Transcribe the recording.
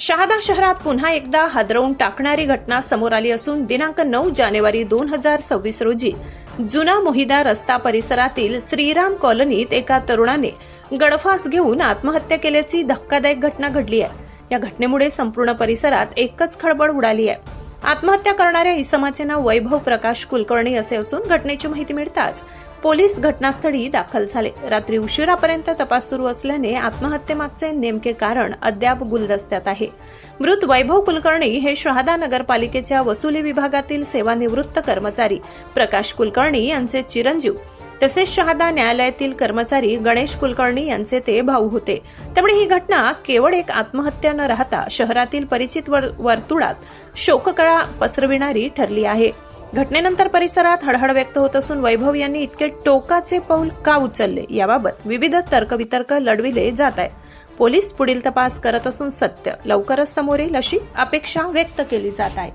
शहादा शहरात पुन्हा एकदा हादरवून टाकणारी घटना समोर आली असून दिनांक 9 जानेवारी 2026 रोजी जुना मोहिदा रस्ता परिसरातील श्रीराम कॉलनीत एका तरुणाने गळफास घेऊन आत्महत्या केल्याची धक्कादायक घटना घडली आहे। या घटनेमुळे संपूर्ण परिसरात एकच खळबळ उडाली आहे। आत्महत्या करणाऱ्या इसमाचे नाव वैभव प्रकाश कुलकर्णी असे असून घटनेची माहिती मिळताच पोलीस घटनास्थळी दाखल झाले। रात्री उशिरापर्यंत तपास सुरू असल्याने आत्महत्येमागचे नेमके कारण अद्याप गुलदस्त्यात आहे। मृत वैभव कुलकर्णी हे शहादा नगरपालिकेच्या वसुली विभागातील सेवानिवृत्त कर्मचारी प्रकाश कुलकर्णी यांचे चिरंजीव तसेच शहादा न्यायालयातील कर्मचारी गणेश कुलकर्णी यांचे ते भाऊ होते। त्यामुळे ही घटना केवळ एक आत्महत्या न राहता शहरातील परिचित वर्तुळात शोककळा पसरविणारी ठरली आहे। घटनेनंतर परिसरात हळहळ व्यक्त होत असून वैभव यांनी इतके टोकाचे पाऊल का उचलले याबाबत विविध तर्कवितर्क लढविले जात आहेत। पोलीस पुढील तपास करत असून सत्य लवकरच समोर येईल अशी अपेक्षा व्यक्त केली जात आहे।